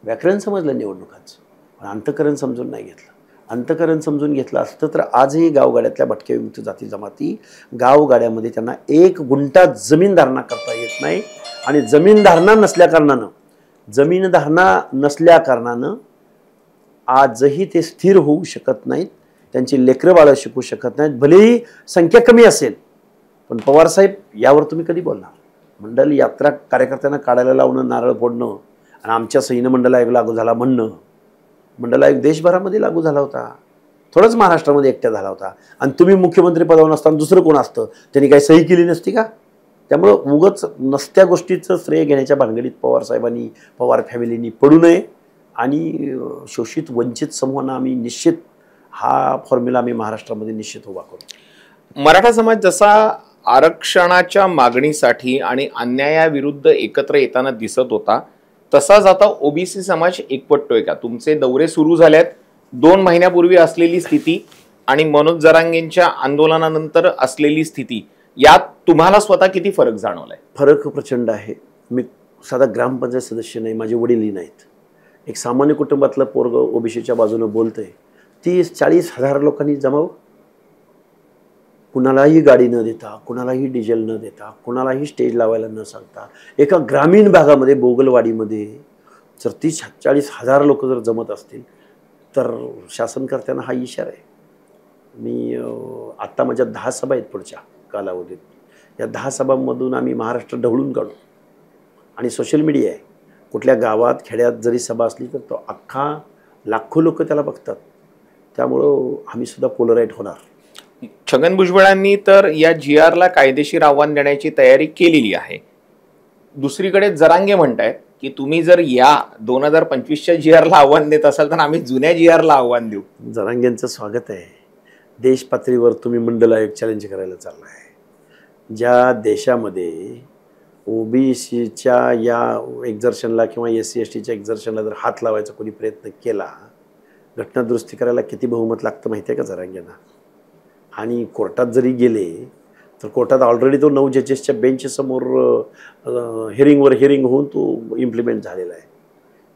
व्याकरण समजलं निवडणुकांचं, पण अंतकरण समजून नाही घेतलं. अंतकरण समजून घेतलं असतं तर आजही गावगाड्यातल्या भटक्या विमुक्त जाती जमाती गावगाड्यामध्ये त्यांना 1 गुंठा जमीनधारणा करता येत नाही. आणि जमीनधारणा नसल्या कारणानं आजही ते स्थिर होऊ शकत नाहीत. त्यांची लेकरं बाळं शिकू शकत नाहीत. भलेही संख्या कमी असेल, पण पवारसाहेब यावर तुम्ही कधी बोलणार? मंडल यात्रा कार्यकर्त्यांना काढायला लावणं, नारळ फोडणं आणि आमच्या सैन्य मंडल आयोग लागू झाला म्हणणं. मंडल आयोग देशभरामध्ये लागू झाला होता, थोडंच महाराष्ट्रामध्ये एकट्या झाला होता. आणि तुम्ही मुख्यमंत्री पदावर नसताना दुसरं कोण असतं त्यांनी काही सही केली नसती का? त्यामुळं उगच नसत्या गोष्टीचं श्रेय घेण्याच्या भानगडीत पवारसाहेबांनी, पवार फॅमिलीनी पडू नये. आणि शोषित वंचित समूहांना आम्ही निश्चित हा फॉर्म्युला आम्ही महाराष्ट्रामध्ये निश्चित उभा करू. मराठा समाज जसा आरक्षणाच्या मागणीसाठी आणि अन्यायाविरुद्ध एकत्र येताना दिसत होता, तसाच आता ओबीसी समाज एकवटतोय का? तुमचे दौरे सुरू झालेत. 2 महिन्यापूर्वी असलेली स्थिती आणि मनोज जरांगेंच्या आंदोलनानंतर असलेली स्थिती, यात तुम्हाला स्वतः किती फरक जाणवलाय? फरक प्रचंड आहे. मी साधा ग्रामपंचायत सदस्य नाही, माझे वडीलही नाहीत. एक सामान्य कुटुंबातलं पोरग ओबीसीच्या बाजूनं बोलतंय. 30-40 हजार लोकांनी जमाव, कुणालाही गाडी न देता, कुणालाही डिझेल न देता, कुणालाही स्टेज लावायला न सांगता, एका ग्रामीण भागामध्ये बोगलवाडीमध्ये जर 30-40 हजार लोक जर जमत असतील तर शासनकर्त्यांना हा इशारा आहे. मी आत्ता माझ्या 10 सभा आहेत पुढच्या कालावधीत. या 10 सभांमधून आम्ही महाराष्ट्र ढवळून काढू. आणि सोशल मीडिया आहे, कुठल्या गावात खेड्यात जरी सभा असली तर तो अख्खा लाखो लोक त्याला बघतात. त्यामुळं आम्ही सुद्धा पोलराईट होणार. छगन भुजबळांनी तर या GRला कायदेशीर आव्हान देण्याची तयारी केलेली आहे. दुसरीकडे जरांगे म्हणतायत की तुम्ही जर या 2025च्या GRला आव्हान देत असाल तर आम्ही जुन्या GRला आव्हान देऊ. जरांगेंचं स्वागत आहे. देश पातळीवर तुम्ही मंडल आयोग चॅलेंज करायला चाललाय. ज्या देशामध्ये ओबीसीच्या या एक्झर्शनला किंवा SC STच्या एक्झर्शनला जर हात लावायचा कोणी प्रयत्न केला, घटना दुरुस्ती करायला किती बहुमत लागतं माहिती आहे का जरांगेंना? आणि कोर्टात जरी गेले तर कोर्टात ऑलरेडी तो 9 जजेसच्या बेंचसमोर हिअरिंग होऊन तो इम्प्लिमेंट झालेला आहे.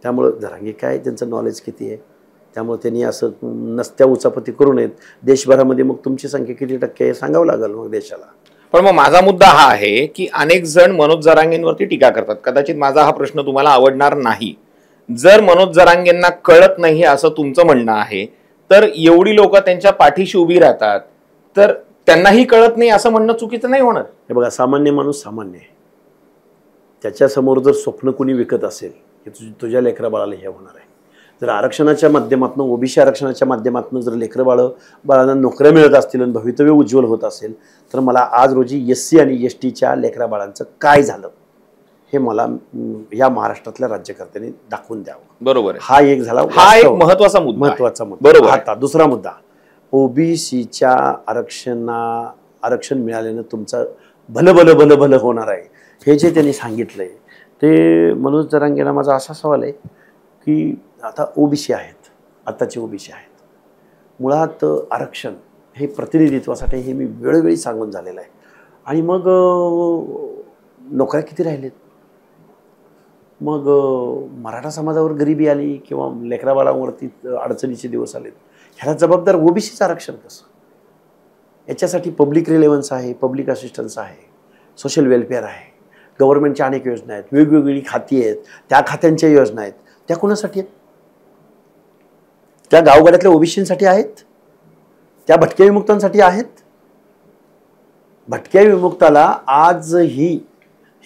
त्यामुळं जरांगे काय त्यांचं नॉलेज किती आहे, त्यामुळे त्यांनी असं नसत्या उचापती करू नयेत. देशभरामध्ये मग तुमची संख्या किती टक्के आहे सांगावं लागेल मग देशाला. पण मग माझा मुद्दा हा आहे की अनेक जण मनोज जरांगेंवरती टीका करतात. कदाचित माझा हा प्रश्न तुम्हाला आवडणार नाही. जर मनोज जरांगेंना कळत नाही असं तुमचं म्हणणं आहे, तर एवढी लोक त्यांच्या पाठीशी उभी राहतात, तर त्यांनाही कळत नाही असं म्हणणं चुकीचं नाही होणार? हे बघा, सामान्य माणूस सामान्य आहे. त्याच्यासमोर जर स्वप्न कुणी विकत असेल की तुझ्या लेकरा बाळाला हे होणार आहे, जर आरक्षणाच्या माध्यमातून, ओबीसी आरक्षणाच्या माध्यमातून जर लेकरं बाळांना नोकऱ्या मिळत असतील आणि भवितव्य उज्ज्वल होत असेल, तर मला आज रोजी SC आणि STच्या लेकरा बाळांचं काय झालं हे मला या महाराष्ट्रातल्या राज्यकर्त्यांनी दाखवून द्यावं. बरोबर. हा एक झाला, हा एक महत्वाचा मुद्दा. बरोबर. आता दुसरा मुद्दा, ओबीसीच्या आरक्षण मिळाल्यानं तुमचं भलं भलं भलं भलं होणार आहे हे जे त्यांनी सांगितलंय ते मनोज जरांगेंना माझा असा सवाल आहे की आता ओबीसी आहेत, आताचे ओबीसी आहेत, मुळात आरक्षण हे प्रतिनिधित्वासाठी हे मी वेळोवेळी सांगून झालेलं आहे. आणि मग नोकऱ्या किती राहिलेत, मग मराठा समाजावर गरिबी आली किंवा लेकराबाळांवरती अडचणीचे दिवस आलेत, ह्याला जबाबदार ओबीसीचं आरक्षण कसं? याच्यासाठी पब्लिक रिलेव्हन्स आहे, पब्लिक असिस्टन्स आहे, सोशल वेलफेअर आहे, गव्हर्नमेंटच्या अनेक योजना आहेत, वेगवेगळी खाती आहेत, त्या खात्यांच्या योजना आहेत, त्या कोणासाठी आहेत? त्या गावगाड्यातल्या ओबीसींसाठी आहेत, त्या भटक्या विमुक्तांसाठी आहेत. भटक्या विमुक्ताला आजही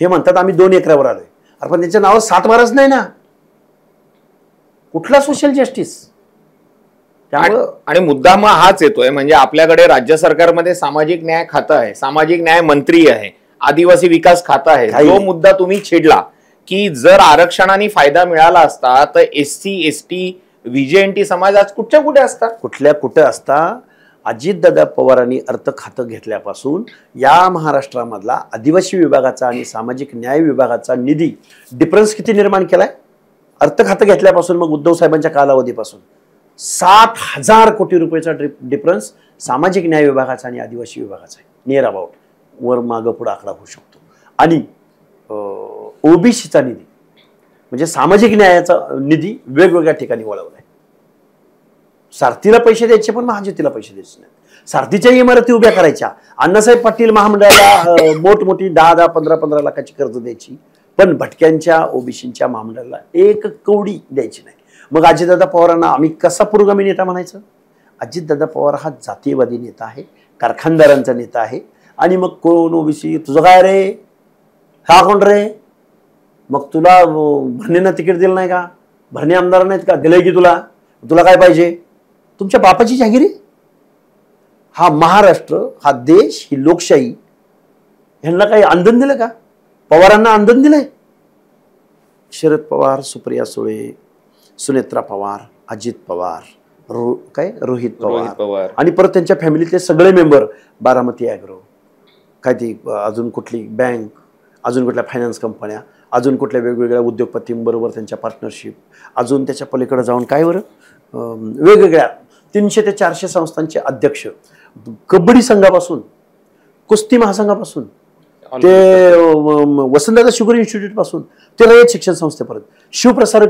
हे म्हणतात आम्ही 2 एकरावर आलोय, अरे पण त्याच्या नावावर 7 बारच नाही ना, कुठला सोशल जस्टिस? आणि मुद्दा मग हाच येतोय, म्हणजे आपल्याकडे राज्य सरकारमध्ये सामाजिक न्याय खातं आहे, सामाजिक न्याय मंत्री आहे, आदिवासी विकास खातं आहे. जो मुद्दा तुम्ही छेडला की जर आरक्षणाने फायदा मिळाला असता तर SC ST VJNT समाज आज कुठच्या कुठे असतात, कुठल्या कुठे असता. अजितदादा पवारांनी अर्थ खातं घेतल्यापासून या महाराष्ट्रामधला आदिवासी विभागाचा आणि सामाजिक न्याय विभागाचा निधी डिफरन्स किती निर्माण केलाय अर्थ खातं घेतल्यापासून. मग उद्धव साहेबांच्या कालावधीपासून 60,000 कोटी रुपयाचा डिफरन्स सामाजिक न्याय विभागाचा आणि आदिवासी विभागाचा आहे. नियर अबाउट, वर मागं पुढे आकडा होऊ शकतो. आणि ओबीसीचा निधी म्हणजे सामाजिक न्यायाचा निधी वेगवेगळ्या ठिकाणी वळवलाय. सारथीला पैसे द्यायचे पण महाज्योतीला पैसे द्यायचे नाही. सारथीच्या इमारती उभ्या करायच्या, अण्णासाहेब पाटील महामंडळाला मोठमोठी 10-10, 15-15 लाखाची कर्ज द्यायची, पण भटक्यांच्या ओबीसीच्या महामंडळाला एक कवडी द्यायची नाही. मग अजितदादा पवारांना आम्ही कसा पुरोगामी नेता म्हणायचं? अजितदादा पवार हा जातीयवादी नेता आहे, कारखानदारांचा नेता आहे. आणि मग कोण ओबीसी, तुझं काय रे, हा कोण रे, मग तुला भरणेनं तिकीट दिलं नाही का, भरणे आमदार नाहीत का, दिलंय की तुला, तुला काय पाहिजे, तुमच्या बापाची जागिरी. हा महाराष्ट्र, हा देश, ही लोकशाही, ह्यांना काही आंदोलन दिलं का? पवारांना आंदोलन दिलंय. शरद पवार, सुप्रिया सुळे, सुनेत्रा पवार, अजित पवार, रोहित पवार आणि परत त्यांच्या फॅमिलीतले सगळे मेंबर, बारामती ॲग्रो, काय ती अजून कुठली बँक, अजून कुठल्या फायनान्स कंपन्या, अजून कुठल्या वेगवेगळ्या उद्योगपतींबरोबर त्यांच्या पार्टनरशिप, अजून त्याच्या पलीकडे जाऊन काय बरं वेगवेगळ्या 300 ते 400 संस्थांचे अध्यक्ष, कबड्डी संघापासून, कुस्ती महासंघापासून ते वसंतदादा शुगर इन्स्टिट्यूट पासून ते रयत शिक्षण संस्थेपर्यंत, शिवप्रसारक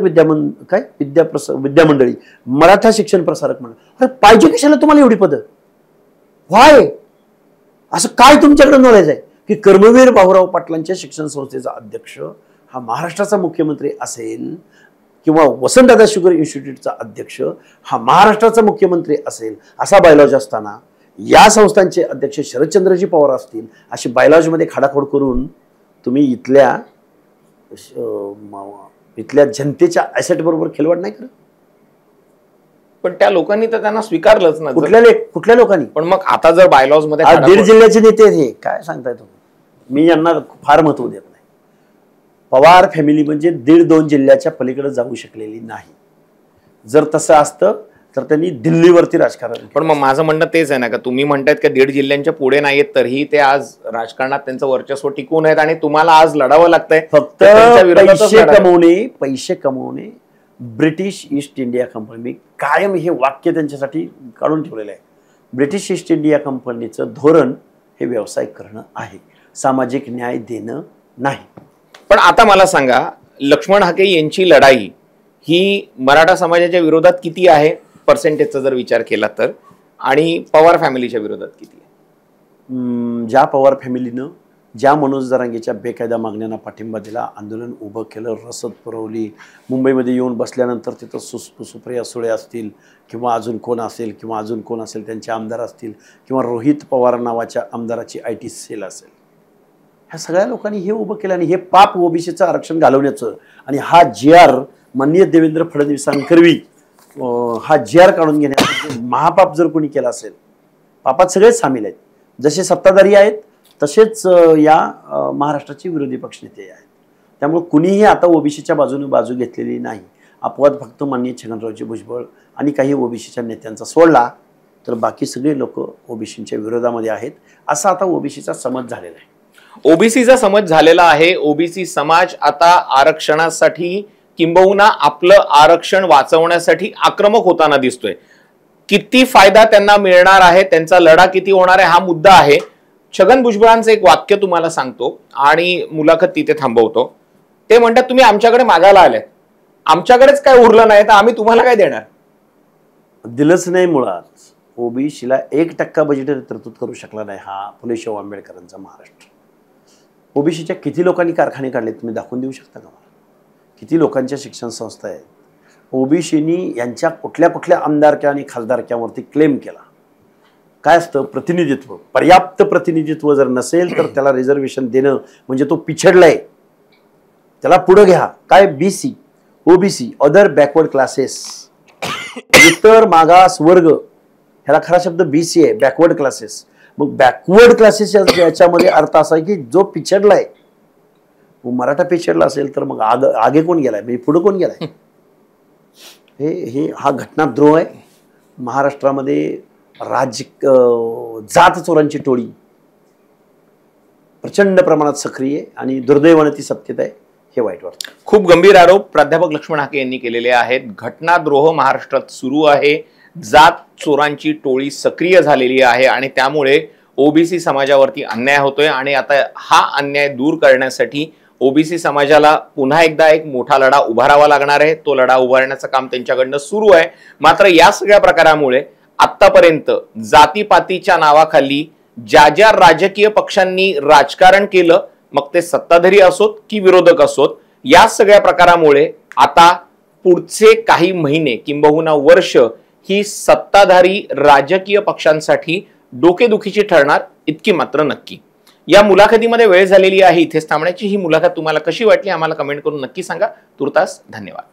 विद्यामंडळी, मराठा शिक्षण प्रसारक मंडळ. पाहिजे कशाला तुम्हाला एवढी पदं? व्हाय? असं काय तुमच्याकडे नॉलेज आहे की कर्मवीर भाऊराव पाटलांच्या शिक्षण संस्थेचा अध्यक्ष हा महाराष्ट्राचा मुख्यमंत्री असेल, किंवा वसंतदादा शुगर इन्स्टिट्यूटचा अध्यक्ष हा महाराष्ट्राचा मुख्यमंत्री असेल, असा बायलॉज असताना या संस्थांचे अध्यक्ष शरदचंद्रजी पवार असतील, अशी बायलॉजमध्ये खाडाखोड करून तुम्ही इथल्या जनतेच्या ॲसेट बरोबर खेळवड नाही करत. पण त्या लोकांनी तर त्यांना स्वीकारलंच ना. कुठल्या लोकांनी? पण मग आता जर बायलॉज मध्ये 1.5 जिल्ह्याचे नेते हे काय सांगताय तुम्ही? मी यांना फार महत्व देत नाही. पवार फॅमिली म्हणजे 1.5-2 जिल्ह्याच्या पलीकडे जाऊ शकलेली नाही. जर तसं असतं तर त्यांनी दिल्लीवरती राजकारण. पण मग माझं म्हणणं तेच आहे ना, का तुम्ही म्हणतायत का 1.5 जिल्ह्यांच्या पुढे नाहीयेत, तरीही ते आज राजकारणात त्यांचं वर्चस्व टिकून आहेत आणि तुम्हाला आज लढावं लागतंय. फक्त पैसे कमवणे. ब्रिटिश ईस्ट इंडिया कंपनी, मी कायम हे वाक्य त्यांच्यासाठी काढून ठेवलेलं आहे. ब्रिटिश ईस्ट इंडिया कंपनीचं धोरण हे व्यवसाय करणं आहे, सामाजिक न्याय देणं नाही. पण आता मला सांगा, लक्ष्मण हाके यांची लढाई ही मराठा समाजाच्या विरोधात किती आहे पर्सेंटेजचा जर विचार केला तर, आणि पवार फॅमिलीच्या विरोधात किती आहे? ज्या पवार फॅमिलीनं ज्या मनोज जरांगेच्या बेकायदा मागण्यांना पाठिंबा दिला, आंदोलन उभं केलं, रसद पुरवली, मुंबईमध्ये येऊन बसल्यानंतर तिथं सुप्रिया सुळे असतील किंवा अजून कोण असेल त्यांचे आमदार असतील, किंवा रोहित पवार नावाच्या आमदाराची IT सेल असेल, ह्या सगळ्या लोकांनी हे उभं केलं. आणि हे पाप ओबीसीचं आरक्षण घालवण्याचं, आणि हा GR माननीय देवेंद्र फडणवीसांकरवी हा GR काढून घेण्याचं महापाप जर कोणी केला असेल, पापात सगळेच सामील आहेत. जसे सत्ताधारी आहेत तसेच या महाराष्ट्राचे विरोधी पक्षनेते आहेत. त्यामुळे कुणीही आता ओबीसीच्या बाजूने बाजू घेतलेली नाही. अपवाद फक्त माननीय छगनरावजी भुजबळ आणि काही ओबीसीच्या नेत्यांचा सोडला तर बाकी सगळे लोक ओबीसीच्या विरोधामध्ये आहेत. असा आता ओबीसीचा समज झालेला आहे. ओबीसीचा समज झालेला आहे. ओबीसी समाज आता आरक्षणासाठी किंबहुना आपलं आरक्षण वाचवण्यासाठी आक्रमक होताना दिसतोय. किती फायदा त्यांना मिळणार आहे, त्यांचा लढा किती होणार आहे, हा मुद्दा आहे. छगन भुजबळांचं एक वाक्य तुम्हाला सांगतो आणि मुलाखत तिथे थांबवतो. ते म्हणतात, तुम्ही आमच्याकडे मागायला आलेत, आमच्याकडेच काय उरलं नाही तर आम्ही तुम्हाला काय देणार? दिलंच नाही. मुळात ओबीसीला 1% बजेट तरतूद करू शकला नाही हा फुले शाहू आंबेडकरांचा महाराष्ट्र. ओबीसीच्या किती लोकांनी कारखाने काढले तुम्ही दाखवून देऊ शकता का मला? किती लोकांच्या शिक्षण संस्था आहेत? ओबीसीनी यांच्या कुठल्या आमदारक्या आणि खासदारक्यावरती क्लेम केला. काय असतं प्रतिनिधित्व? पर्याप्त प्रतिनिधित्व जर नसेल तर त्याला रिझर्वेशन देणं म्हणजे तो पिछडलाय, त्याला पुढे घ्या. काय BC, OBC, other backward classes, इतर मागास वर्ग, ह्याला खरा शब्द BC आहे, बॅकवर्ड क्लासेस. मग बॅकवर्ड क्लासेस याच्यामध्ये अर्थ असा आहे की जो पिछडलाय मग मराठा पेशडला असेल तर मग आगे कोण गेलाय, म्हणजे पुढे कोण गेलाय? हा घटनाद्रोह आहे. महाराष्ट्रामध्ये जात चोरांची टोळी प्रचंड प्रमाणात सक्रिय आहे आणि दुर्दैवाने ती सत्तेत आहे. हे वाईट वाटतं. खूप गंभीर आरोप प्राध्यापक लक्ष्मण हाके यांनी केलेले आहेत. घटनाद्रोह महाराष्ट्रात सुरू आहे, जात चोरांची टोळी सक्रिय झालेली आहे आणि त्यामुळे ओबीसी समाजावरती अन्याय होतोय आणि आता हा अन्याय दूर करण्यासाठी ओबीसी समाजाला पुन्हा एकदा एक मोठा लढा उभारावा लागणार आहे. तो लढा उभारण्याचं काम त्यांच्याकडनं सुरू आहे. मात्र या सगळ्या प्रकारामुळे आतापर्यंत जातीपातीच्या नावाखाली ज्या ज्या राजकीय पक्षांनी राजकारण केलं, मग ते सत्ताधारी असोत की विरोधक असोत, या सगळ्या प्रकारामुळे आता पुढचे काही महिने किंबहुना वर्ष ही सत्ताधारी राजकीय पक्षांसाठी डोकेदुखीची ठरणार इतकी मात्र नक्की. या मुलाखतीमध्ये वेळ झालेली आहे इथेच थांबण्याची. ही मुलाखत तुम्हाला कशी वाटली आम्हाला कमेंट करून नक्की सांगा. तुर्तास धन्यवाद.